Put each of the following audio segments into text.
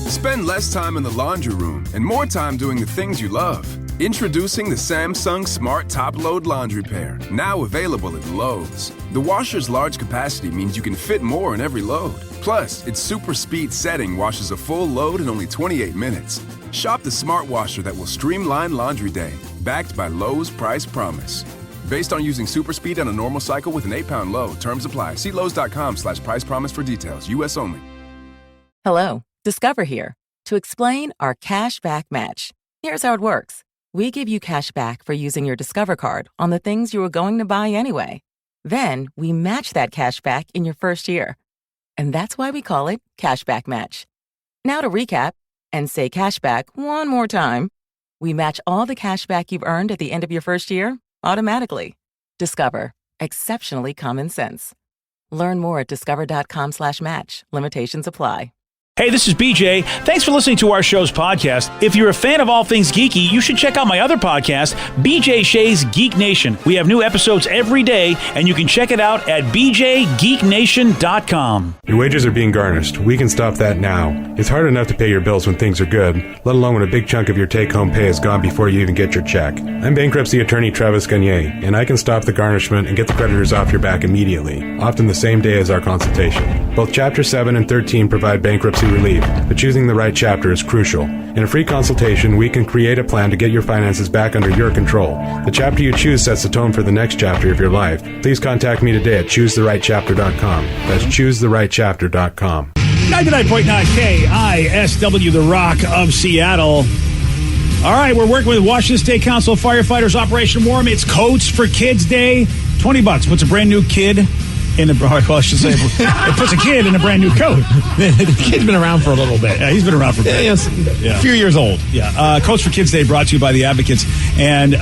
Spend less time in the laundry room and more time doing the things you love. Introducing the Samsung Smart Top Load Laundry Pair, now available at Lowe's. The washer's large capacity means you can fit more in every load. Plus, its super speed setting washes a full load in only 28 minutes. Shop the smart washer that will streamline laundry day, backed by Lowe's Price Promise. Based on using super speed on a normal cycle with an 8-pound load. Terms apply. See Lowe's.com/price promise for details. U.S. only. Hello, Discover here to explain our cash back match. Here's how it works. We give you cash back for using your Discover card on the things you were going to buy anyway. Then we match that cash back in your first year. And that's why we call it Cashback Match. Now to recap and say cashback one more time. We match all the cash back you've earned at the end of your first year automatically. Discover. Exceptionally common sense. Learn more at discover.com/match. Limitations apply. Hey, this is BJ. Thanks for listening to our show's podcast. If you're a fan of all things geeky, you should check out my other podcast, BJ Shea's Geek Nation. We have new episodes every day, and you can check it out at bjgeeknation.com. Your wages are being garnished. We can stop that now. It's hard enough to pay your bills when things are good, let alone when a big chunk of your take-home pay is gone before you even get your check. I'm bankruptcy attorney Travis Gagne, and I can stop the garnishment and get the creditors off your back immediately, often the same day as our consultation. Both Chapter 7 and 13 provide bankruptcy relief, but choosing the right chapter is crucial. In a free consultation, we can create a plan to get your finances back under your control. The chapter you choose sets the tone for the next chapter of your life. Please contact me today at choosetherightchapter.com. That's choosetherightchapter.com. 99.9 KISW, the Rock of Seattle. All right, we're working with Washington State Council Firefighters Operation Warm. It's Coats for Kids Day. $20 puts a brand new kid in a, well, I should say, it puts a kid in a brand new coat. The kid's been around for a little bit. Yeah, he's been around for a bit. Yeah. A few years old. Yeah. Coats for Kids Day brought to you by the Advocates. And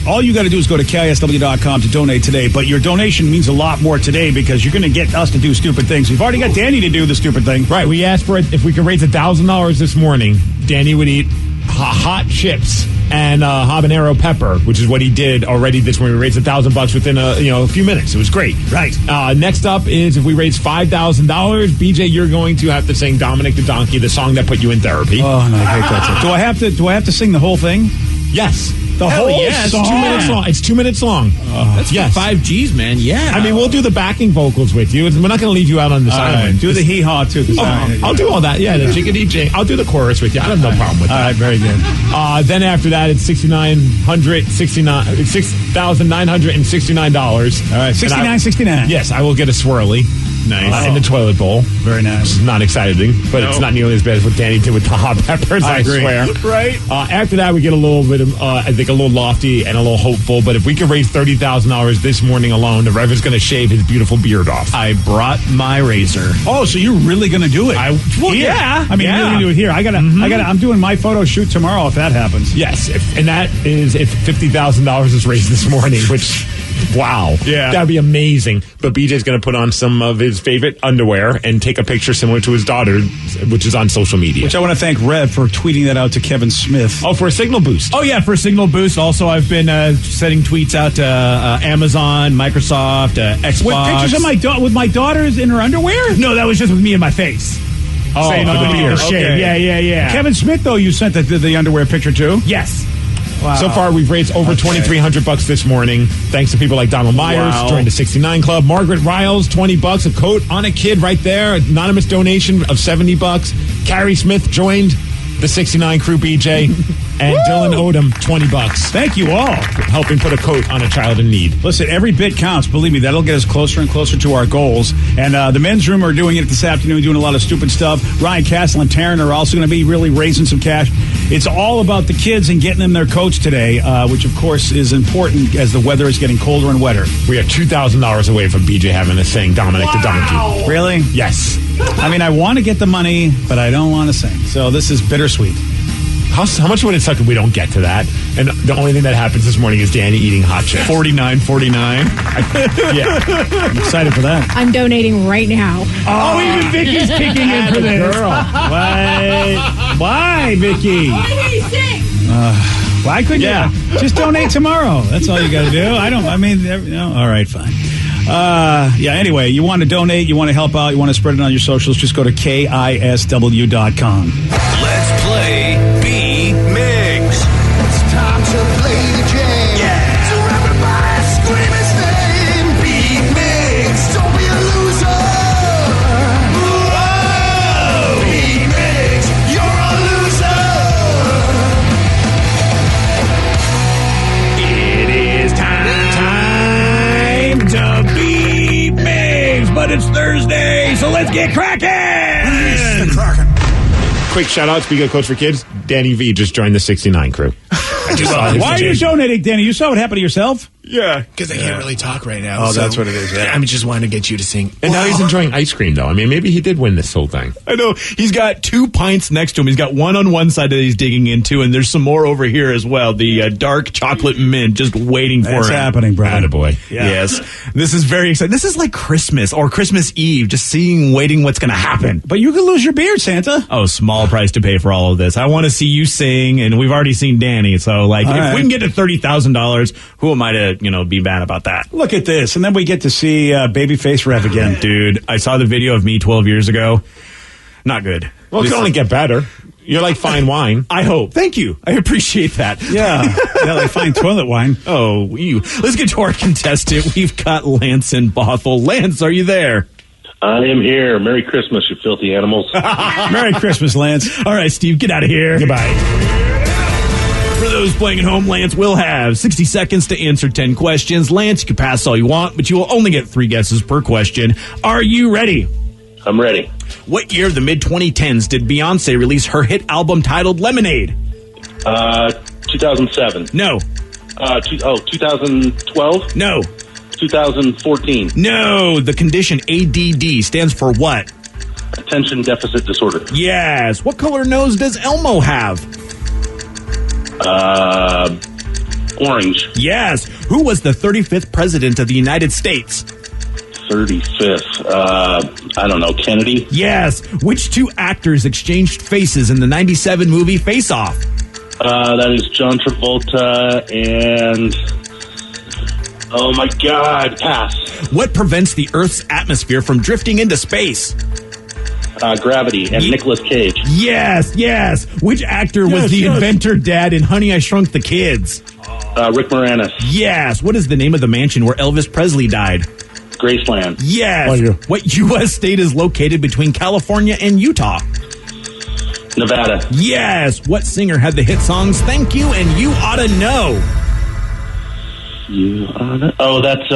all you got to do is go to KISW.com to donate today. But your donation means a lot more today because you're going to get us to do stupid things. We've already got Danny to do the stupid thing. Right. We asked for it. If we could raise $1,000 this morning, Danny would eat hot chips and habanero pepper, which is what he did already this morning. We raised $1,000 within a few minutes. It was great. Right. Next up is if we raise $5,000, BJ, you're going to have to sing Dominic the Donkey, the song that put you in therapy. Oh, no, I hate that song. Do I have to sing the whole thing? Yes. The whole song? 2 minutes long. It's 2 minutes long. That's 5 G's, man. Yeah. I mean, we'll do the backing vocals with you. We're not going to leave you out on this island. Right. Do the hee-haw, too. I'll do all that. Yeah, the jiggity-jing. I'll do the chorus with you. I have no problem with that. All right, very good. Then after that, it's $6,969. All right, $69.69. Yes, I will get a swirly. Nice. In the toilet bowl. Very nice. Not exciting, but it's not nearly as bad as what Danny did with the hot peppers, I agree. swear. Right. After that, we get a little bit of, I think, a little lofty and a little hopeful, but if we can raise $30,000 this morning alone, the Rev is going to shave his beautiful beard off. I brought my razor. Oh, so you're really going to do it? Yeah. I mean, you're going to do it here. I'm doing my photo shoot tomorrow if that happens. Yes, if $50,000 is raised this morning, which... Wow. Yeah. That'd be amazing. But BJ's going to put on some of his favorite underwear and take a picture similar to his daughter, which is on social media. Which I want to thank Rev for tweeting that out to Kevin Smith. Oh, for a signal boost. Oh, yeah, for a signal boost. Also, I've been sending tweets out to Amazon, Microsoft, Xbox. With pictures of with my daughters in her underwear? No, that was just with me and my face. Oh, Same for the beard. shave. Yeah. Kevin Smith, though, you sent the underwear picture to? Yes. Wow. So far, we've raised over $2,300 this morning, thanks to people like Donald Myers, joined the 69 Club. Margaret Riles, $20, a coat on a kid right there. Anonymous donation of $70. Carrie Smith joined the 69 crew, BJ. And Dylan Odom, $20. Thank you all. Helping put a coat on a child in need. Listen, every bit counts. Believe me, that'll get us closer and closer to our goals. And the men's room are doing it this afternoon, doing a lot of stupid stuff. Ryan Castle and Taryn are also going to be really raising some cash. It's all about the kids and getting them their coats today, which, of course, is important as the weather is getting colder and wetter. We are $2,000 away from BJ having to sing Dominic the Donkey. Really? Yes. I mean, I want to get the money, but I don't want to sing. So this is bittersweet. How much would it suck if we don't get to that? And the only thing that happens this morning is Danny eating hot chips. $49.49. Yeah. I'm excited for that. I'm donating right now. Oh, even Vicky's kicking in for this. Girl. Why, Vicky? Why couldn't you? Just donate tomorrow. That's all you got to do. All right, fine. Anyway, you want to donate, you want to help out, you want to spread it on your socials, just go to KISW.com. Let's play B-Migs. It's time to play the game. Yeah. So everybody scream his name. B-Migs, don't be a loser. Whoa. B-Migs, you're a loser. It is time to be Migs, but it's Thursday, so let's get cracking! Quick shout out, speaking of Coach for Kids, Danny V just joined the 69 crew. Why are you donating, Danny? You saw what happened to yourself? Yeah. Because I can't really talk right now. Oh, that's what it is, yeah. I'm just wanting to get you to sing. And now he's enjoying ice cream, though. I mean, maybe he did win this whole thing. I know. He's got 2 pints next to him. He's got one on one side that he's digging into, and there's some more over here as well. The dark chocolate mint just waiting for It's him. happening, brother. Attaboy. Yeah. Yes. This is very exciting. This is like Christmas or Christmas Eve, just waiting what's going to happen. But you could lose your beard, Santa. Oh, small price to pay for all of this. I want to see you sing, and we've already seen Danny. So, like, All if right. we can get to $30,000, who am I to, be mad about that? Look at this. And then we get to see Babyface Rev again. Dude, I saw the video of me 12 years ago. Not good. Well, it can only get better. You're like fine wine. I hope. Thank you. I appreciate that. Yeah. Like fine toilet wine. Oh, let's get to our contestant. We've got Lance in Bothell. Lance, are you there? I am here. Merry Christmas, you filthy animals. Merry Christmas, Lance. All right, Steve, get out of here. Goodbye. For those playing at home, Lance will have 60 seconds to answer 10 questions. Lance, you can pass all you want, but you will only get 3 guesses per question. Are you ready? I'm ready. What year of the mid-2010s did Beyonce release her hit album titled Lemonade? 2007. No. 2012? No. 2014. No. The condition ADD stands for what? Attention deficit disorder. Yes. What color nose does Elmo have? Orange. Yes. Who was the 35th president of the United States? 35th. I don't know. Kennedy? Yes. Which 2 actors exchanged faces in the 97 movie Face Off? That is John Travolta and... Oh, my God. Pass. What prevents the Earth's atmosphere from drifting into space? Gravity and Nicolas Cage. Yes. Which actor was the inventor dad in Honey, I Shrunk the Kids? Rick Moranis. Yes. What is the name of the mansion where Elvis Presley died? Graceland. Yes. What U.S. state is located between California and Utah? Nevada. Yes. What singer had the hit songs Thank You and You Oughta Know? Oh, that's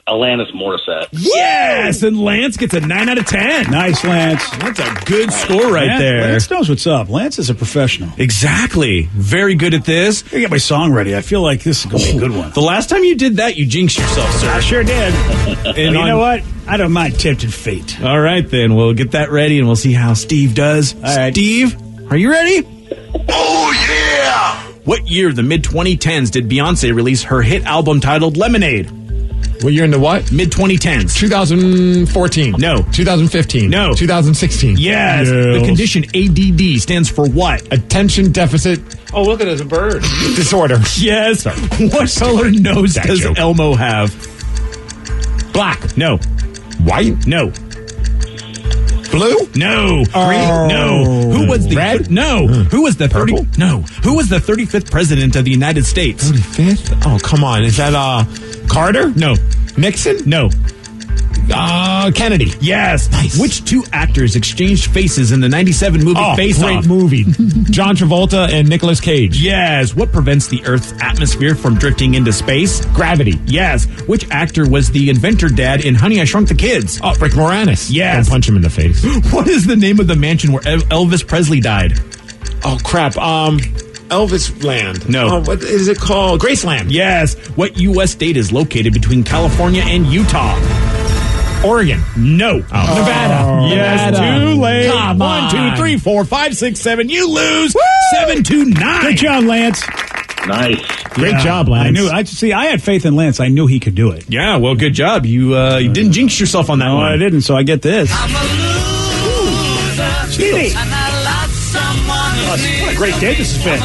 Alanis Morissette. Yes. And Lance gets a 9 out of 10. Nice, Lance. That's a good score right there. Lance knows what's up. Lance is a professional. Exactly. Very good at this. I get my song ready. I feel like this is going to be a good one. The last time you did that, you jinxed yourself, sir. I sure did. And you know what? I don't mind tempted fate. All right, then. We'll get that ready, and we'll see how Steve does. All right. Steve, are you ready? Oh, yeah! What year of the mid-2010s did Beyonce release her hit album titled Lemonade? What year into what? Mid-2010s. 2014. No. 2015. No. 2016. Yes. No. The condition ADD stands for what? Attention deficit. Oh, look at it, it's a bird. Disorder. Yes. What color nose does joke. Elmo have? Black. No. White? No. Blue? No. Green? No. Who was the Red? No. Who was the 30? Purple? No. Who was the 35th president of the United States? 35th? Oh, come on. Is that Carter? No. Nixon? No. Kennedy. Yes. Nice. Which 2 actors exchanged faces in the 97 movie Face great Off? movie. John Travolta and Nicolas Cage. Yes. What prevents the Earth's atmosphere from drifting into space? Gravity. Yes. Which actor was the inventor dad in Honey, I Shrunk the Kids? Oh, Rick Moranis. Yes. Don't punch him in the face. What is the name of the mansion where Elvis Presley died? Oh, crap. Elvis Land. No. Oh, what is it called? Graceland. Yes. What U.S. state is located between California and Utah? Oregon. No. Nevada. Yes. Nevada. Too late. Come 1, 2, on. 3, 4, 5, 6, 7. You lose. 7 to 9. Good job, Lance. Nice. Great job, Lance. I had faith in Lance. I knew he could do it. Yeah, well, good job. You didn't jinx yourself on that No, one. I didn't, so I get this. I'm a loser. Stevie. And I lost What a great day this has been.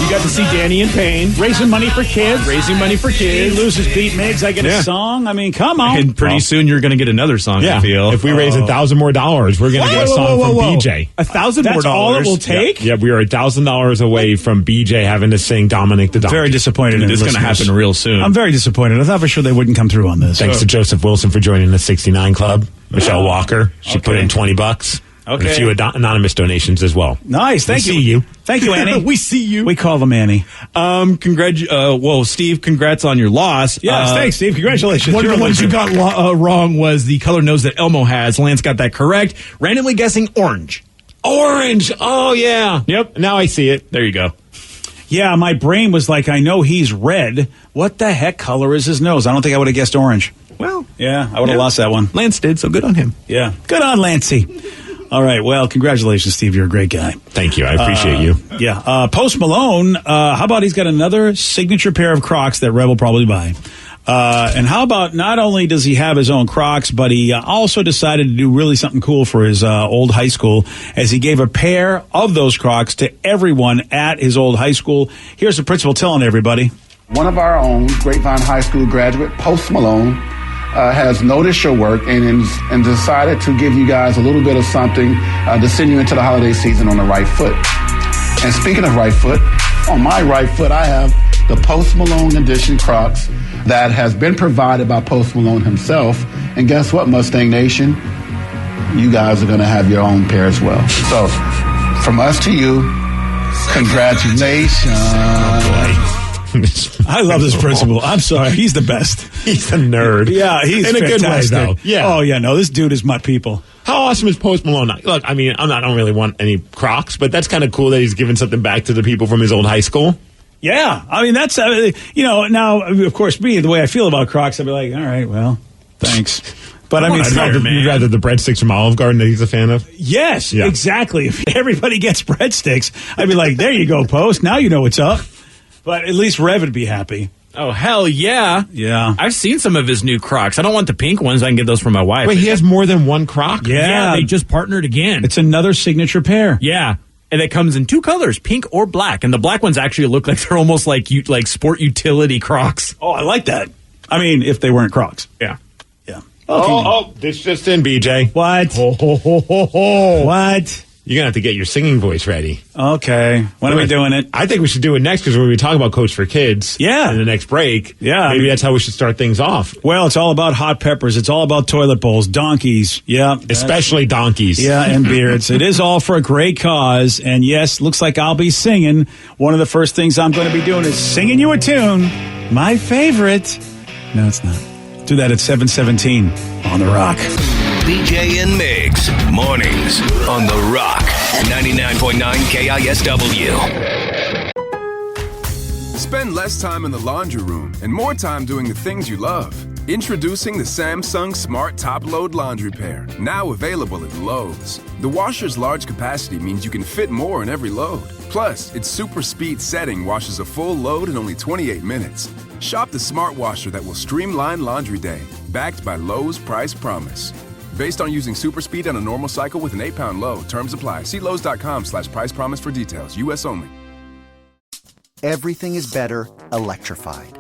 You got to see Danny in pain. Raising money for kids. He loses Pete Miggs. I get a song. I mean, come on. And pretty soon you're going to get another song, I feel. If we raise $1,000 more, we're going to get a song from BJ. $1,000 more. That's all it will take? Yeah, we are $1,000 away from BJ having to sing Dominic the Donkey. Very disappointed. It's going to happen real soon. I'm very disappointed. I thought for sure they wouldn't come through on this. Thanks to Joseph Wilson for joining the 69 Club. Michelle Walker, she put in $20. Okay. And a few anonymous donations as well. Nice. Thank you. See you. Thank you, Annie. We see you. We call them Annie. Steve, congrats on your loss. Yes, thanks, Steve. Congratulations. One of the ones you got wrong was the color nose that Elmo has. Lance got that correct. Randomly guessing orange. Orange. Oh, yeah. Yep. Now I see it. There you go. Yeah, my brain was like, I know he's red. What the heck color is his nose? I don't think I would have guessed orange. Well, yeah, I would have lost that one. Lance did, so good on him. Yeah. Good on Lancey. All right. Well, congratulations, Steve. You're a great guy. Thank you. I appreciate you. Yeah. Post Malone, how about he's got another signature pair of Crocs that Red will probably buy? And how about not only does he have his own Crocs, but he also decided to do really something cool for his old high school as he gave a pair of those Crocs to everyone at his old high school. Here's the principal telling everybody. One of our own Grapevine High School graduate, Post Malone, has noticed your work and decided to give you guys a little bit of something to send you into the holiday season on the right foot. And speaking of right foot, on my right foot I have the Post Malone edition Crocs that has been provided by Post Malone himself. And guess what, Mustang Nation? You guys are going to have your own pair as well. So, from us to you, congratulations. I love this principal. I'm sorry. He's the best. He's a nerd. Yeah, he's in fantastic. a good way, though. Yeah. Oh, yeah. No, this dude is my people. How awesome is Post Malone? Look, I mean, I don't really want any Crocs, but that's kind of cool that he's giving something back to the people from his old high school. Yeah. I mean, that's, now, of course, me, the way I feel about Crocs, I'd be like, all right, well, thanks. But I mean, you'd rather the breadsticks from Olive Garden that he's a fan of? Yes, exactly. If everybody gets breadsticks, I'd be like, there you go, Post. Now you know what's up. But at least Rev would be happy. Oh, hell yeah. Yeah. I've seen some of his new Crocs. I don't want the pink ones. I can get those for my wife. Wait, he has more than one Croc? Yeah. They just partnered again. It's another signature pair. Yeah. And it comes in two colors, pink or black. And the black ones actually look like they're almost like sport utility Crocs. Oh, I like that. I mean, if they weren't Crocs. Yeah. Yeah. Oh, this just in, BJ. What? Ho, ho, ho, ho, ho. What? You're going to have to get your singing voice ready. Okay. When are we doing it? I think we should do it next because we're going to be talking about Coach for Kids. Yeah. In the next break. Yeah. Maybe that's how we should start things off. Well, it's all about hot peppers. It's all about toilet bowls, donkeys. Yeah. Especially donkeys. Yeah, and beards. It is all for a great cause. And yes, looks like I'll be singing. One of the first things I'm going to be doing is singing you a tune. My favorite. No, it's not. Do that at 7:17 on The Rock. BJ and Migs, mornings on The Rock, 99.9 KISW. Spend less time in the laundry room and more time doing the things you love. Introducing the Samsung Smart Top Load Laundry Pair, now available at Lowe's. The washer's large capacity means you can fit more in every load. Plus, its super speed setting washes a full load in only 28 minutes. Shop the smart washer that will streamline laundry day, backed by Lowe's Price Promise. Based on using super speed on a normal cycle with an 8-pound load. Terms apply. See Lowe's.com/price promise for details. U.S. only. Everything is better electrified.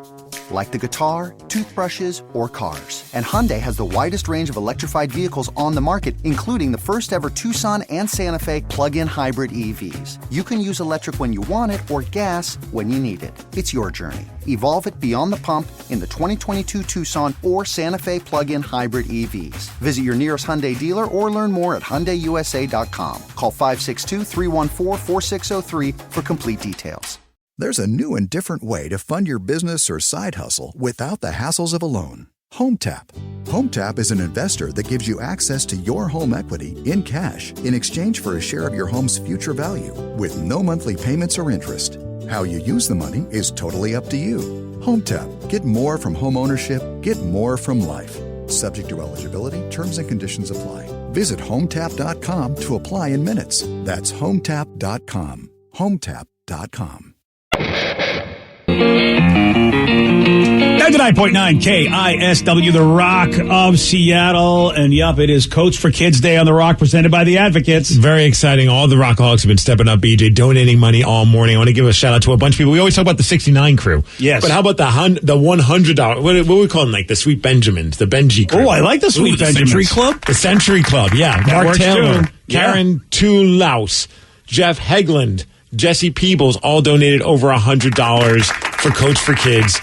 Like the guitar, toothbrushes, or cars. And Hyundai has the widest range of electrified vehicles on the market, including the first ever Tucson and Santa Fe plug-in hybrid EVs. You can use electric when you want it or gas when you need it. It's your journey. Evolve it beyond the pump in the 2022 Tucson or Santa Fe plug-in hybrid EVs. Visit your nearest Hyundai dealer or learn more at HyundaiUSA.com. Call 562-314-4603 for complete details. There's a new and different way to fund your business or side hustle without the hassles of a loan. HomeTap. HomeTap is an investor that gives you access to your home equity in cash in exchange for a share of your home's future value with no monthly payments or interest. How you use the money is totally up to you. HomeTap. Get more from home ownership. Get more from life. Subject to eligibility, terms and conditions apply. Visit HomeTap.com to apply in minutes. That's HomeTap.com. HomeTap.com. Now 99.9 KISW, the Rock of Seattle. And yup, it is Coach for Kids Day on the Rock, presented by the Advocates. Very exciting. All the Rockaholics have been stepping up, BJ, donating money all morning. I want to give a shout out to a bunch of people. We always talk about the 69 crew. Yes. But how about the $100? What we call them, like the Sweet Benjamins, the Benji crew? Oh, I like the Sweet Benjamins. Century Club? The Century Club, yeah. That Mark works Taylor, too. Karen Toulaus, Jeff Hegland, Jesse Peebles all donated over $100 for Coach for Kids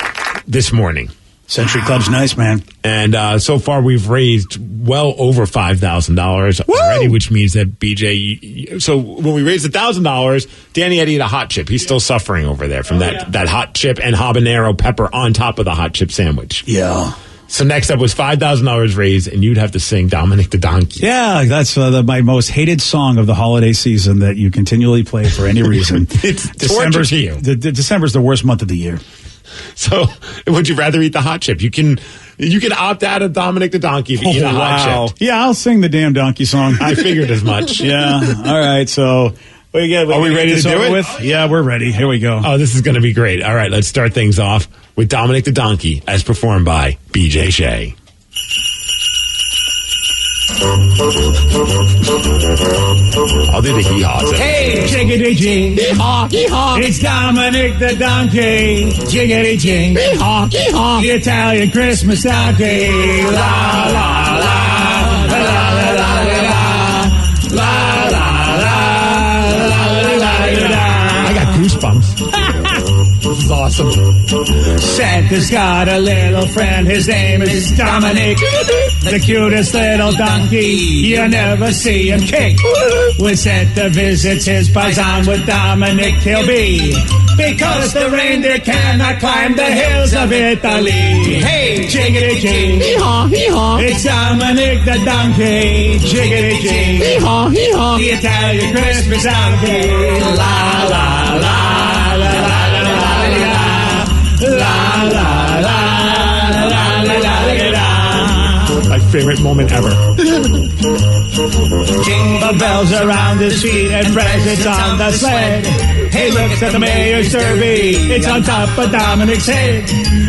this morning. Century Club's nice, man. And so far, we've raised well over $5,000 already, which means that BJ. So when we raised $1,000, Danny had to eat a hot chip. He's still suffering over there from that hot chip and habanero pepper on top of the hot chip sandwich. Yeah. So next up was $5,000 raised, and you'd have to sing Dominic the Donkey. Yeah, that's my most hated song of the holiday season that you continually play for any reason. It's torture to you. December's the worst month of the year. So would you rather eat the hot chip? You can opt out of Dominic the Donkey if you eat a hot chip. Yeah, I'll sing the damn donkey song. I figured as much. Yeah. All right. So are we ready to do it? With? Yeah, we're ready. Here we go. Oh, this is going to be great. All right, let's start things off with Dominic the Donkey, as performed by BJ Shea. I'll do the hee-haws. Hey, jiggity jing, Hee-haw, hee-haw. it's Dominic the Donkey, jiggity jing, Hee-haw, hee-haw. the Italian Christmas donkey, la la la, la la la la la, la la la la. I got goosebumps. This is awesome. Santa's got a little friend, his name is Dominic, the cutest little donkey, you never see him kick. When Santa visits his paisan, with Dominic he'll be, because the reindeer cannot climb the hills of Italy. Hey, jiggity jing, Hee-haw, hee-haw. it's Dominic the donkey, jiggity jing, Hee-haw, hee-haw. the Italian Christmas donkey, la la la la la la la la la la la la la. My favorite moment ever. Jingle bells around his feet and presents on the sled. He looks at the mayor's derby, it's on top of Dominic's head.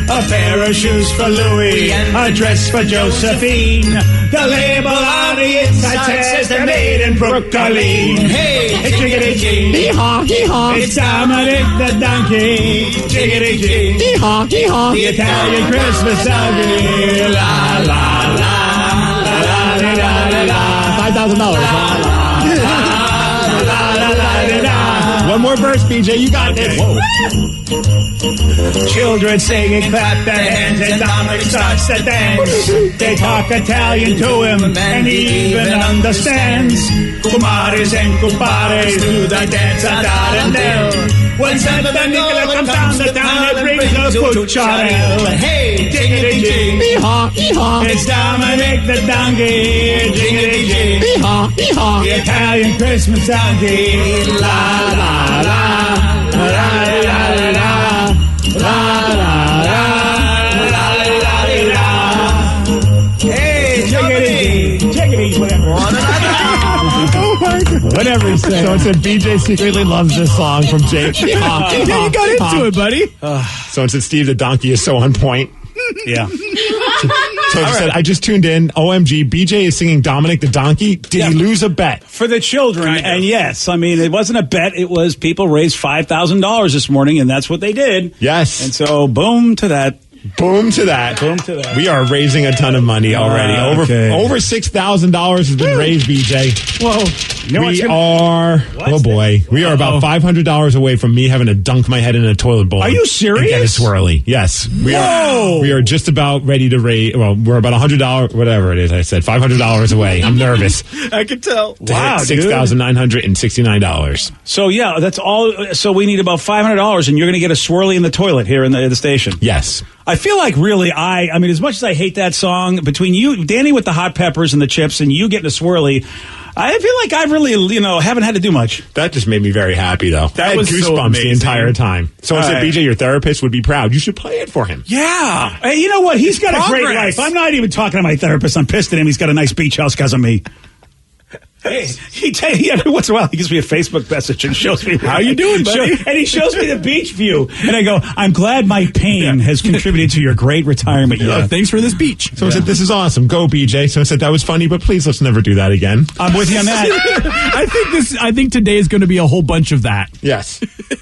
A pair of shoes for Louis, a dress for Josephine. The label on the inside says they're made in Brooklyn. Hey, jiggity jing, Hee-haw, hee-haw. it's Dominic the donkey, jiggity jing, Hee-haw, hee-haw. the Italian Christmas donkey, la la la la la la la la. $5,000. One more verse, BJ. You got this. Whoa. Children sing and clap their hands, and Dominic starts to dance. They talk Italian to him, and he even understands. Kumaris and kumpares do the dance at Dardanelle. When Santa Nicola comes down the town, it brings a pucciarella. Hey, jiggity jing, Hee-haw, hee-haw. it's Dominic the donkey, jiggity jing, Hee-haw, hee-haw. the Italian Christmas donkey, la la la la la la la la la la la. Hey, jiggity, whatever. Whatever he said. So it said BJ secretly loves this song from Jake. Yeah, you got into it, buddy. So it said Steve the Donkey is so on point. Yeah. So it said, I just tuned in. OMG, BJ is singing Dominic the Donkey. Did he lose a bet? For the children, and yes, I mean, it wasn't a bet. It was people raised $5,000 this morning, and that's what they did. Yes. And so, boom to that. Boom to that. Boom to that. We are raising a ton of money already. Okay. Over $6,000 has been raised, BJ. Whoa. You know We are, oh boy, we are about $500 away from me having to dunk my head in a toilet bowl. Are you serious? And get it swirly. Yes. We are just about ready to raise, well, we're about $100, whatever it is. I said $500 away. I'm nervous. I can tell. Wow, $6,969. So, yeah, that's all. So, we need about $500, and you're going to get a swirly in the toilet here in the station. Yes. I feel like really, I mean, as much as I hate that song, between you, Danny with the hot peppers and the chips, and you getting a swirly, I feel like I really, haven't had to do much. That just made me very happy, though. That I had was so goosebumps amazing. the entire time. So I said, BJ, your therapist would be proud. You should play it for him. Yeah. Hey, you know what? He's got a great life. I'm not even talking to my therapist. I'm pissed at him. He's got a nice beach house because of me. Every once in a while, he gives me a Facebook message and shows me how you doing, buddy. And he shows me the beach view, and I go, "I'm glad my pain has contributed to your great retirement." Thanks for this beach. So I said, "This is awesome. Go, BJ." So I said, "That was funny, but please let's never do that again." I'm with you on that. I think today is going to be a whole bunch of that. Yes.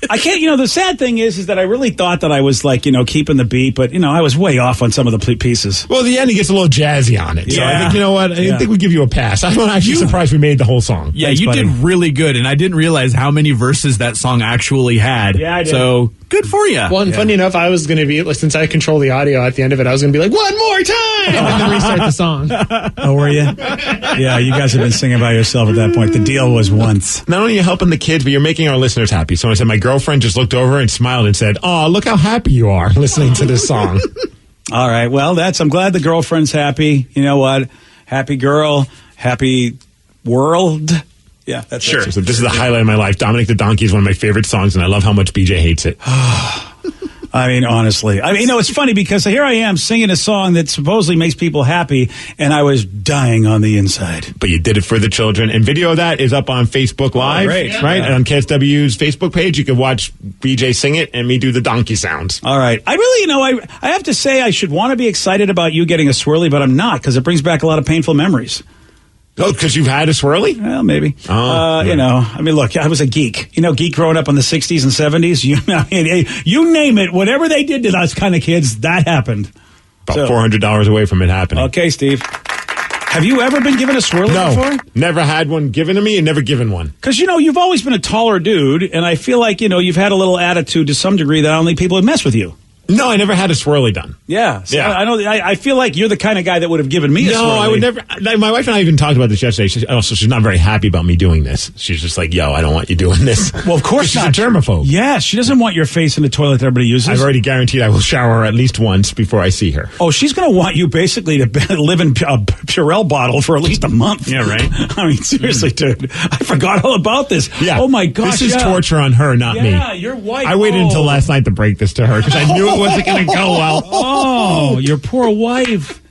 I can't. The sad thing is that I really thought that I was keeping the beat, but I was way off on some of the pieces. Well, the end he gets a little jazzy on it. So I think, you know what? I think we give you a pass. I'm actually surprised we made the whole song. Yeah, Thanks, you buddy. did really good, and I didn't realize how many verses that song actually had. Yeah, I did. So good for you. Well, and funny enough, I was going to be, since I control the audio at the end of it, I was going to be like, one more time! And then restart the song. Oh, were you? Yeah, you guys have been singing by yourself at that point. The deal was once. Not only are you helping the kids, but you're making our listeners happy. So I said, my girlfriend just looked over and smiled and said, "Oh, look how happy you are listening to this song." All right. Well, I'm glad the girlfriend's happy. You know what? Happy girl, happy world. Yeah, that's sure. So this is the highlight of my life. Dominic the Donkey is one of my favorite songs, and I love how much BJ hates it. I mean, honestly. It's funny because here I am singing a song that supposedly makes people happy, and I was dying on the inside. But you did it for the children. And video of that is up on Facebook Live, right? Yeah. On KSW's Facebook page. You can watch BJ sing it and me do the donkey sounds. All right. I really, I have to say I should want to be excited about you getting a swirly, but I'm not because it brings back a lot of painful memories. Oh, because you've had a swirly? Well, maybe. Look, I was a geek. Geek growing up in the 60s and 70s. You name it. Whatever they did to us kind of kids, that happened. About $400 away from it happening. Okay, Steve. Have you ever been given a swirly before? Never had one given to me and never given one. Because, you've always been a taller dude, and I feel like, you've had a little attitude to some degree that I don't think people would mess with you. No, I never had a swirly done. Yeah. So yeah. I feel like you're the kind of guy that would have given me a swirly. No, I would never. My wife and I even talked about this yesterday. She's not very happy about me doing this. She's just like, "Yo, I don't want you doing this." Well, of course she's not. She's a germaphobe. Yeah, she doesn't want your face in the toilet that everybody uses. I've already guaranteed I will shower her at least once before I see her. Oh, she's going to want you basically to live in a Purell bottle for at least a month. Yeah, right. I mean, seriously, dude. I forgot all about this. Yeah. Oh, my gosh. This is torture on her, not me. Yeah, your wife. I waited until last night to break this to her because I knew it wasn't going to go well. Oh, your poor wife.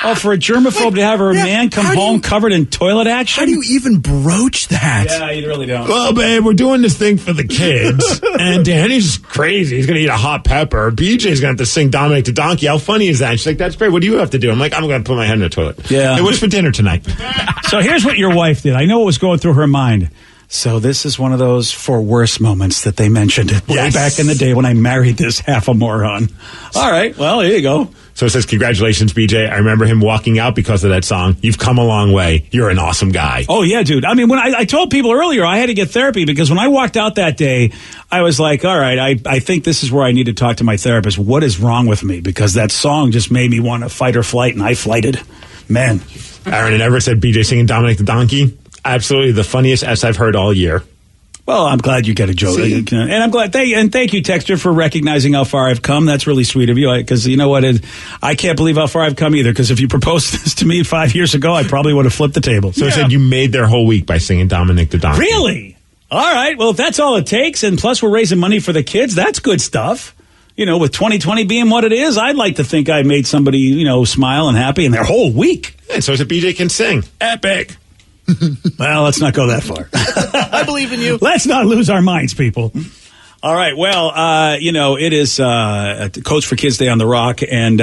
Oh, for a germaphobe to have her man come home covered in toilet action? How do you even broach that? Yeah, you really don't. Well, babe, we're doing this thing for the kids, and Danny's crazy. He's going to eat a hot pepper. BJ's going to have to sing Dominic the Donkey. How funny is that? And she's like, "That's great. What do you have to do?" I'm like, "I'm going to put my head in the toilet." Yeah. Hey, what's for dinner tonight? So here's what your wife did. I know what was going through her mind. So this is one of those for worse moments that they mentioned way back in the day when I married this half a moron. All right. Well, there you go. So it says, "Congratulations, BJ. I remember him walking out because of that song. You've come a long way. You're an awesome guy." Oh, yeah, dude. I mean, when I told people earlier I had to get therapy because when I walked out that day, I was like, all right, I think this is where I need to talk to my therapist. What is wrong with me? Because that song just made me want to fight or flight, and I flighted. Man. Aaron and Everett said BJ singing Dominic the Donkey. Absolutely the funniest S I've heard all year. Well, I'm glad you get a joke. And I'm glad. Thank you, Texter, for recognizing how far I've come. That's really sweet of you. Because you know what? I can't believe how far I've come either. Because if you proposed this to me 5 years ago, I probably would have flipped the table. So I said you made their whole week by singing Dominic the Donkey. Really? All right. Well, if that's all it takes, and plus we're raising money for the kids, that's good stuff. With 2020 being what it is, I'd like to think I made somebody, smile and happy in their whole week. And so I said BJ can sing. Epic. Well, let's not go that far. I believe in you. Let's not lose our minds, people. All right. Well, it is Coach for Kids Day on the Rock, and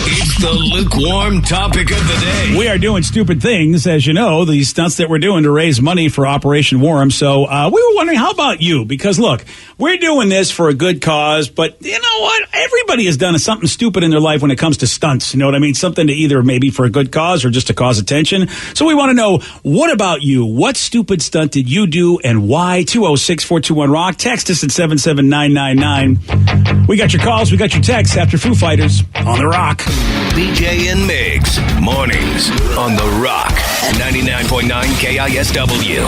It's the lukewarm topic of the day. We are doing stupid things, as you know, these stunts that we're doing to raise money for Operation Warm. So we were wondering, how about you? Because, look, we're doing this for a good cause, but you know what? Everybody has done something stupid in their life when it comes to stunts. You know what I mean? Something to either maybe for a good cause or just to cause attention. So we want to know, what about you? What stupid stunt did you do and why? 206-421-ROCK. Text us at 77999. We got your calls. We got your texts after Foo Fighters on the Rock. BJ and Migs, mornings on the Rock, 99.9 KISW.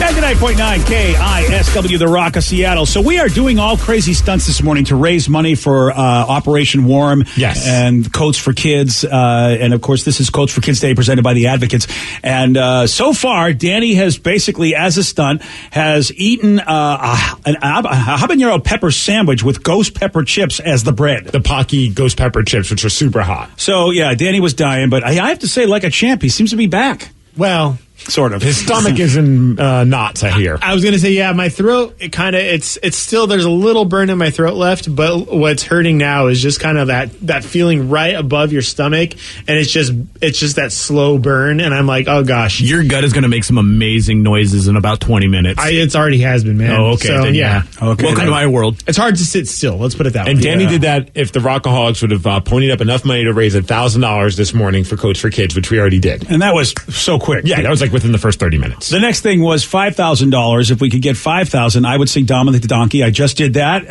99.9 KISW, the Rock of Seattle. So we are doing all crazy stunts this morning to raise money for Operation Warm. Yes. And Coats for Kids. And, of course, this is Coats for Kids Day presented by the Advocates. And so far, Danny has basically, as a stunt, has eaten an habanero pepper sandwich with ghost pepper chips as the bread. The Pocky ghost pepper chips, which are super hot. So, yeah, Danny was dying, but I have to say, like a champ, he seems to be back. Well, sort of. His stomach is in knots, I hear. I was going to say, yeah, my throat, it's still, there's a little burn in my throat left, but what's hurting now is just kind of that feeling right above your stomach, and it's just that slow burn, and I'm like, oh gosh. Your gut is going to make some amazing noises in about 20 minutes. It already has been, man. Oh, okay. So, then, yeah. Okay. Welcome to my world. It's hard to sit still. Let's put it that way. And Danny did that if the Rockaholics would have ponied up enough money to raise $1,000 this morning for Coats for Kids, which we already did. And that was so quick. Yeah, that was like within the first 30 minutes. The next thing was $5,000. If we could get $5,000, I would sing Dominic the Donkey. I just did that.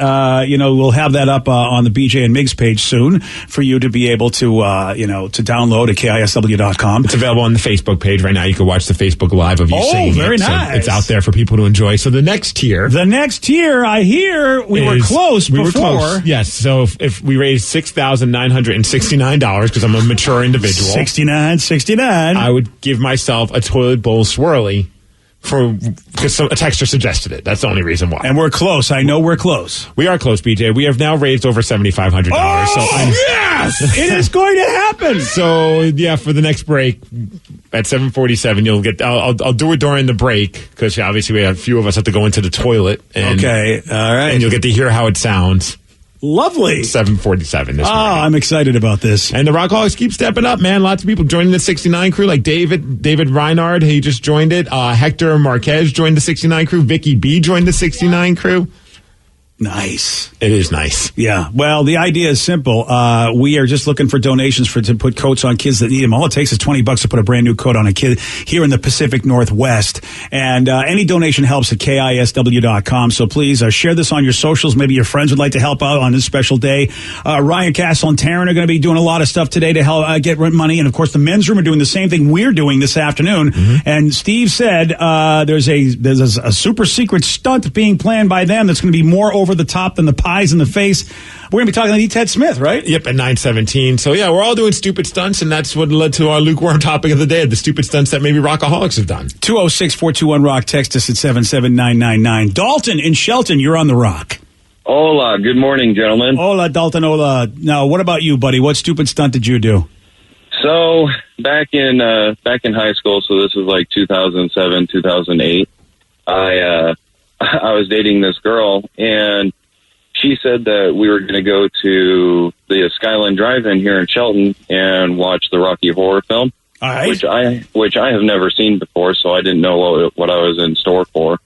We'll have that up on the BJ and Migs page soon for you to be able to, to download at KISW.com. It's available on the Facebook page right now. You can watch the Facebook Live of you singing it. Oh, very nice. So it's out there for people to enjoy. So the next tier. I hear we were close before. We were close. Yes. So if we raised $6,969, because I'm a mature individual. 69. I would give myself a toilet bowl swirly because a texter suggested it. That's the only reason why. And we're close. I know we're close. We are close, BJ. We have now raised over $7,500. Yes! It is going to happen. So, yeah, for the next break at 7:47, you'll get. I'll do it during the break because obviously a few of us have to go into the toilet. Okay, all right. And you'll get to hear how it sounds. Lovely. 7:47 this morning. I'm excited about this. And the Rockaholics keep stepping up, man. Lots of people joining the 69 crew, like David Reinhard. He just joined it. Hector Marquez joined the 69 crew. Vicky B joined the 69 crew. Nice. It is nice. Yeah. Well, the idea is simple. We are just looking for donations to put coats on kids that need them. All it takes is $20 to put a brand new coat on a kid here in the Pacific Northwest. And any donation helps at KISW.com. So please share this on your socials. Maybe your friends would like to help out on this special day. Ryan Castle and Taryn are going to be doing a lot of stuff today to help get money. And of course, the men's room are doing the same thing we're doing this afternoon. Mm-hmm. And Steve said there's a super secret stunt being planned by them that's going to be more over the top than the pies in the face. We're going to be talking to Ted Smith, right? Yep, at 9:17. So, yeah, we're all doing stupid stunts, and that's what led to our lukewarm topic of the day, the stupid stunts that maybe Rockaholics have done. 206-421-ROCK. Text us at 77999. Dalton in Shelton, you're on the Rock. Hola. Good morning, gentlemen. Hola, Dalton. Hola. Now, what about you, buddy? What stupid stunt did you do? So, back in high school, so this was like 2007, 2008, I was dating this girl, and she said that we were going to go to the Skyline Drive-In here in Shelton and watch the Rocky Horror film, all right. which I have never seen before, so I didn't know what I was in store for.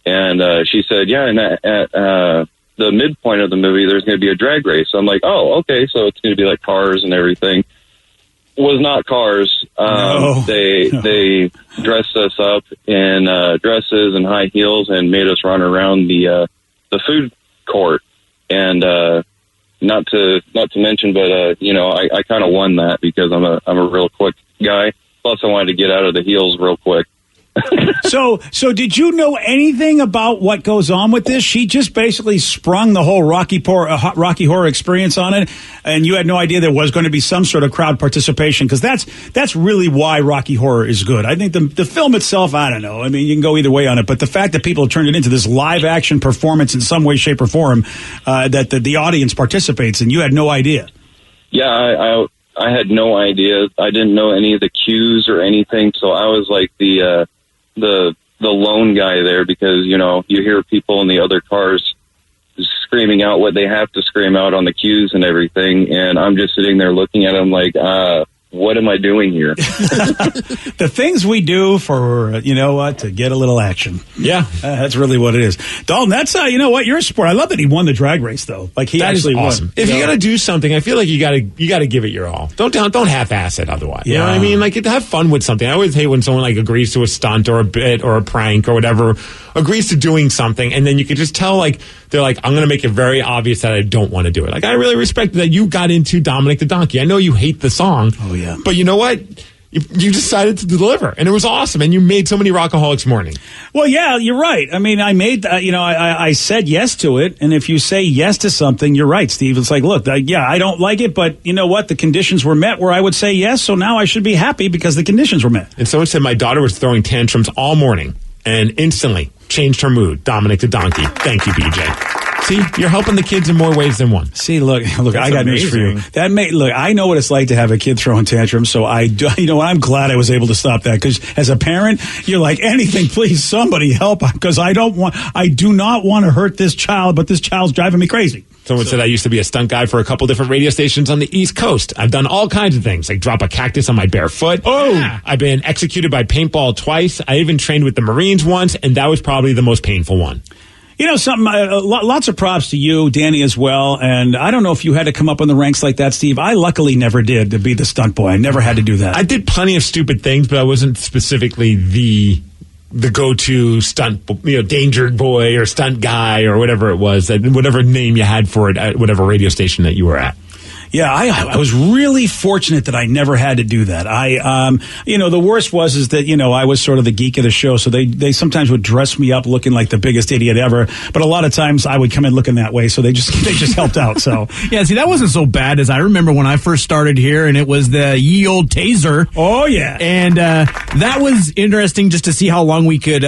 And she said, yeah, and at the midpoint of the movie, there's going to be a drag race. So I'm like, oh, okay, so it's going to be like cars and everything. Was not cars. No. They dressed us up in dresses and high heels and made us run around the food court. And not to mention, but I kind of won that because I'm a real quick guy. Plus, I wanted to get out of the heels real quick. So did you know anything about what goes on with this? She just basically sprung the whole Rocky Horror experience on it, and you had no idea there was going to be some sort of crowd participation, because that's really why Rocky Horror is good. I think the film itself, I don't know. I mean, you can go either way on it, but the fact that people turned it into this live action performance in some way, shape, or form, that the audience participates, and you had no idea. Yeah, I had no idea. I didn't know any of the cues or anything, so I was like the lone guy there, because you hear people in the other cars screaming out what they have to scream out on the cues and everything, and I'm just sitting there looking at them like, what am I doing here? The things we do for, to get a little action. Yeah. That's really what it is. Dalton, that's, you're a sport. I love that he won the drag race, though. Like, he actually awesome. won. If you got to do something, I feel like you got to give it your all. Don't half-ass it otherwise. Yeah. You know what I mean? Like, have fun with something. I always hate when someone, like, agrees to a stunt or a bit or a prank or whatever, agrees to doing something, and then you can just tell, like, they're like, I'm going to make it very obvious that I don't want to do it. Like, I really respect that you got into Dominic the Donkey. I know you hate the song. Oh, yeah. But you know what? You decided to deliver, and it was awesome, and you made so many Rockaholics morning. Well, yeah, you're right. I mean, I made, I said yes to it, and if you say yes to something, you're right, Steve. It's like, look, I don't like it, but you know what? The conditions were met where I would say yes, so now I should be happy because the conditions were met. And someone said my daughter was throwing tantrums all morning and instantly changed her mood. Dominic the Donkey. Thank you, BJ. See, you're helping the kids in more ways than one. See, look, I got news for you. Look, I know what it's like to have a kid throwing tantrums, so I'm glad I was able to stop that, because as a parent, you're like, anything, please, somebody help, because I do not want to hurt this child, but this child's driving me crazy. Someone said I used to be a stunt guy for a couple different radio stations on the East Coast. I've done all kinds of things, like drop a cactus on my bare foot. Oh! Yeah. I've been executed by paintball twice. I even trained with the Marines once, and that was probably the most painful one. You know, lots of props to you, Danny, as well. And I don't know if you had to come up in the ranks like that, Steve. I luckily never did, to be the stunt boy. I never had to do that. I did plenty of stupid things, but I wasn't specifically the go-to stunt, danger boy or stunt guy or whatever it was, whatever name you had for it at whatever radio station that you were at. Yeah, I was really fortunate that I never had to do that. The worst was that, I was sort of the geek of the show, so they sometimes would dress me up looking like the biggest idiot ever, but a lot of times I would come in looking that way, so they just helped out, so. Yeah, see, that wasn't so bad, as I remember when I first started here, and it was the ye old taser. Oh, yeah. And that was interesting just to see how long we could,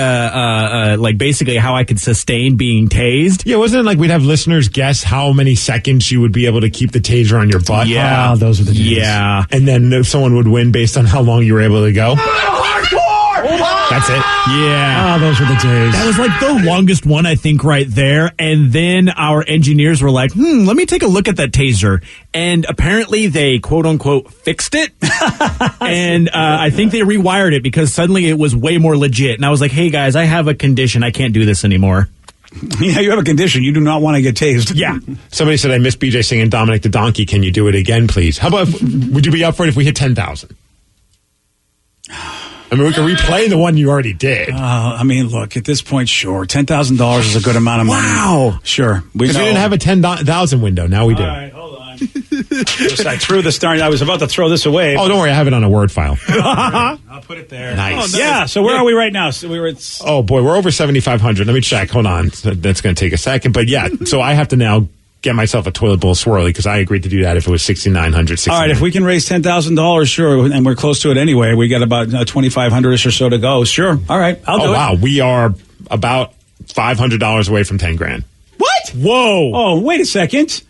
basically how I could sustain being tased. Yeah, wasn't it like we'd have listeners guess how many seconds you would be able to keep the taser on your butt? Yeah, those are the days. Yeah. And then someone would win based on how long you were able to go. That's it. Yeah. Those were the days. That was like the longest one, I think, right there. And then our engineers were like, let me take a look at that taser. And apparently they, quote unquote, fixed it. And I think they rewired it because suddenly it was way more legit. And I was like, hey, guys, I have a condition. I can't do this anymore. Yeah, you have a condition. You do not want to get tased. Yeah. Somebody said, I miss BJ singing Dominic the Donkey. Can you do it again, please? How about, would you be up for it if we hit 10,000? I mean, we can replay the one you already did. Look, at this point, sure. $10,000 is a good amount of money. Wow. Sure. Because we didn't have a 10,000 window. Now we do. All right, hold on. I threw the star. I was about to throw this away. Oh, don't worry. I have it on a Word file. I'll put it there. Nice. Yeah, so where are we right now? So we were at... Oh, boy, we're over 7,500. Let me check. Hold on. That's going to take a second. But, yeah, so I have to now get myself a toilet bowl swirly because I agreed to do that if it was 6,900. All right, if we can raise $10,000, sure, and we're close to it anyway. We got about 2,500-ish or so to go. Sure. All right, I'll do it. Oh, wow. We are about $500 away from 10 grand. What? Whoa. Oh, wait a second.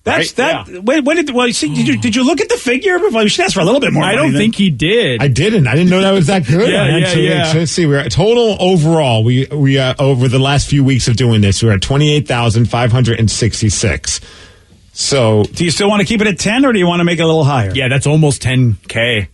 That's right? that. Yeah. Did you look at the figure? We should ask for a little bit more. I don't think he did. I didn't. I didn't know that was that good. Yeah. Let's see. We're at total overall. We over the last few weeks of doing this, we're at 28,566. So, do you still want to keep it at 10, or do you want to make it a little higher? Yeah, that's almost 10K.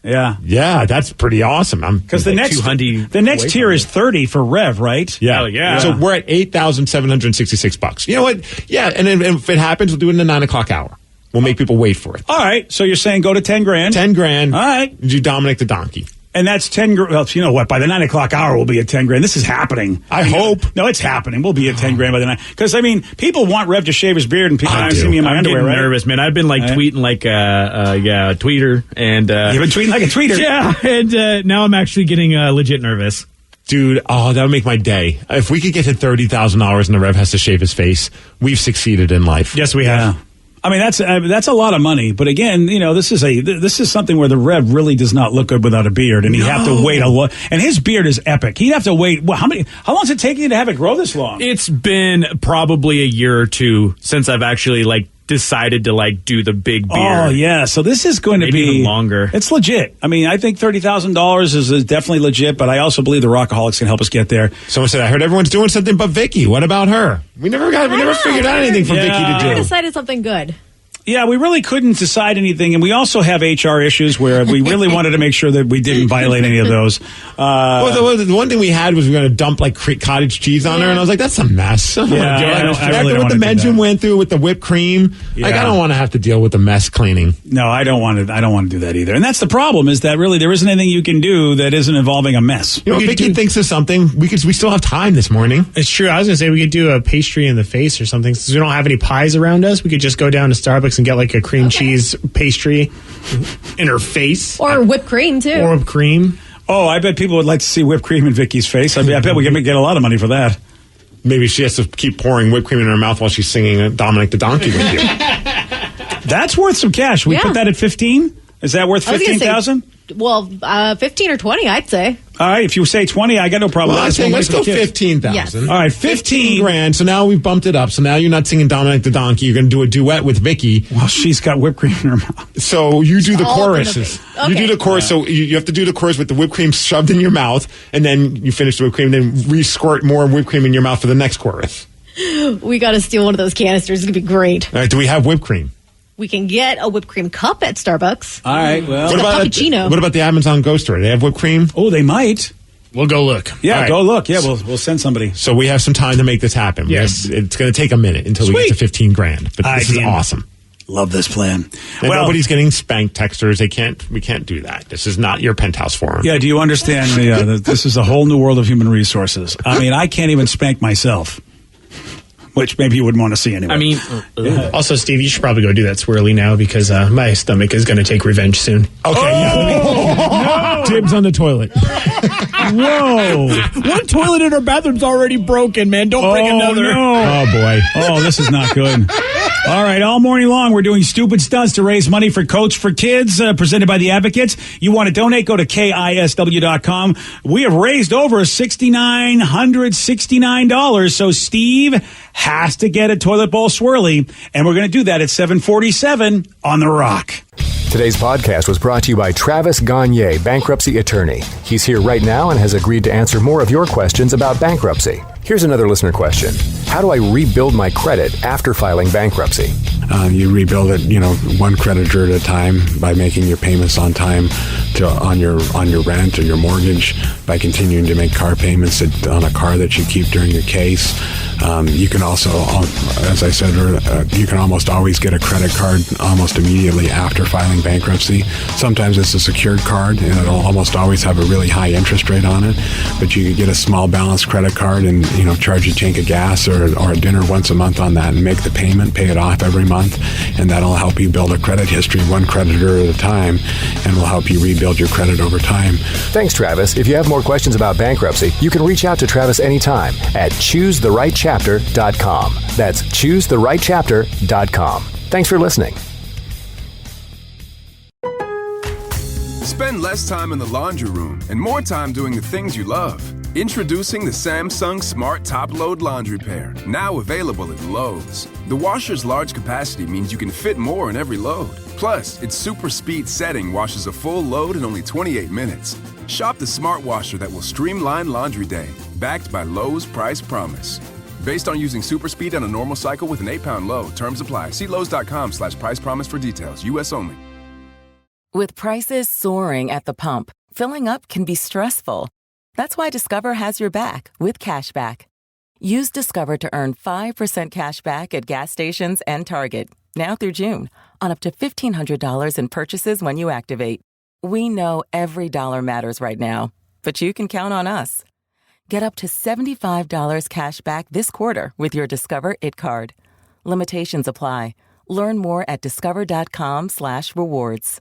Yeah, that's pretty awesime. Because the next tier is 30 for Rev, right? Yeah. So we're at $8,766. You know what? Yeah, and if it happens, we'll do it in the 9 o'clock hour. We'll make people wait for it. All right. So you're saying go to 10 grand? 10 grand. All right. Do Dominic the Donkey. And that's 10 grand. Well, you know what? By the 9 o'clock hour, we'll be at 10 grand. This is happening. I hope. No, it's happening. We'll be at 10 grand by the 9. Because, people want Rev to shave his beard, and people haven't seen me in my underwear, right? I'm nervous, man. I've been tweeting like a tweeter. And, you've been tweeting like a tweeter? Yeah. And now I'm actually getting legit nervous. Dude, that would make my day. If we could get to $30,000 and the Rev has to shave his face, we've succeeded in life. Yes, we have. That's a lot of money, but again, this is something where the Rev really does not look good without a beard, and he'd have to wait a lot. And his beard is epic. He'd have to wait. How long does it take you to have it grow this long? It's been probably a year or two since I've actually decided to do the big beard. Oh yeah, so this is going to be even longer. It's legit. I think $30,000 is definitely legit, but I also believe the Rockaholics can help us get there. Someone said, I heard everyone's doing something but Vicky. What about her? We never figured out anything for Vicky to do. I decided something good. Yeah, we really couldn't decide anything, and we also have HR issues where we really wanted to make sure that we didn't violate any of those. The one thing we had was we were going to dump cottage cheese on her, and I was like, that's a mess. After what the mention went through with the whipped cream, I don't want to have to deal with the mess cleaning. No, I don't want to do that either. And that's the problem, is that really there isn't anything you can do that isn't involving a mess. If Vicky thinks of something, we still have time this morning. It's true. I was going to say we could do a pastry in the face or something. Since we don't have any pies around us, we could just go down to Starbucks Starbucks and get like a cream cheese pastry in her face. Or whipped cream, too. Or whipped cream. Oh, I bet people would like to see whipped cream in Vicky's face. I bet we can get a lot of money for that. Maybe she has to keep pouring whipped cream in her mouth while she's singing Dominic the Donkey with you. That's worth some cash. We put that at 15. Is that worth 15,000? Well, 15 or 20, I'd say. All right, if you say 20, I got no problem. Well, I think let's go 15,000. Yes. All right, 15 grand. So now we've bumped it up. So now you're not singing Dominic the Donkey. You're going to do a duet with Vicky. Well, she's got whipped cream in her mouth. So you do the all choruses. Okay. You do the chorus. So you have to do the chorus with the whipped cream shoved in your mouth, and then you finish the whipped cream, then re-squirt more whipped cream in your mouth for the next chorus. We got to steal one of those canisters. It's going to be great. All right, do we have whipped cream? We can get a whipped cream cup at Starbucks. All right, well. What about cappuccino? What about the Amazon Go store? Do they have whipped cream? Oh, they might. We'll go look. Yeah, All right. go look. Yeah, we'll send somebody. So we have some time to make this happen. Yes. It's going to take a minute until we get to 15 grand. But this is awesome. Love this plan. And nobody's getting spanked texters. We can't do that. This is not your penthouse forum. Yeah, do you understand that this is a whole new world of human resources? I mean, I can't even spank myself, which maybe you wouldn't want to see anyway. I mean, also, Steve, you should probably go do that swirly now because my stomach is going to take revenge soon. Okay, Dibs on the toilet. Whoa. One toilet in our bathroom's already broken, man. Don't bring another. No. Oh, boy. Oh, this is not good. All right, all morning long, we're doing stupid stunts to raise money for Coach for Kids, presented by the Advocates. You want to donate, go to KISW.com. We have raised over $6,969, so Steve has to get a toilet bowl swirly, and we're going to do that at 7:47 on The Rock. Today's podcast was brought to you by Travis Gagne, bankruptcy attorney. He's here right now and has agreed to answer more of your questions about bankruptcy. Here's another listener question. How do I rebuild my credit after filing bankruptcy? You rebuild it, one creditor at a time by making your payments on time on your rent or your mortgage, by continuing to make car payments on a car that you keep during your case. You can also, as I said, you can almost always get a credit card almost immediately after filing bankruptcy. Sometimes it's a secured card, and it'll almost always have a really high interest rate on it. But you could get a small balance credit card and charge a tank of gas or a dinner once a month on that and make the payment, pay it off every month, and that'll help you build a credit history one creditor at a time, and will help you rebuild your credit over time. Thanks, Travis. If you have more questions about bankruptcy, you can reach out to Travis anytime at ChooseTheRightChapter.com. That's ChooseTheRightChapter.com. Thanks for listening. Spend less time in the laundry room and more time doing the things you love. Introducing the Samsung Smart Top Load Laundry Pair, now available at Lowe's. The washer's large capacity means you can fit more in every load. Plus, its super speed setting washes a full load in only 28 minutes. Shop the smart washer that will streamline laundry day, backed by Lowe's Price Promise. Based on using super speed on a normal cycle with an 8-pound load. Terms apply. See Lowe's.com/price promise for details. U.S. only. With prices soaring at the pump, filling up can be stressful. That's why Discover has your back with cashback. Use Discover to earn 5% cash back at gas stations and Target, now through June, on up to $1,500 in purchases when you activate. We know every dollar matters right now, but you can count on us. Get up to $75 cash back this quarter with your Discover It card. Limitations apply. Learn more at discover.com/rewards.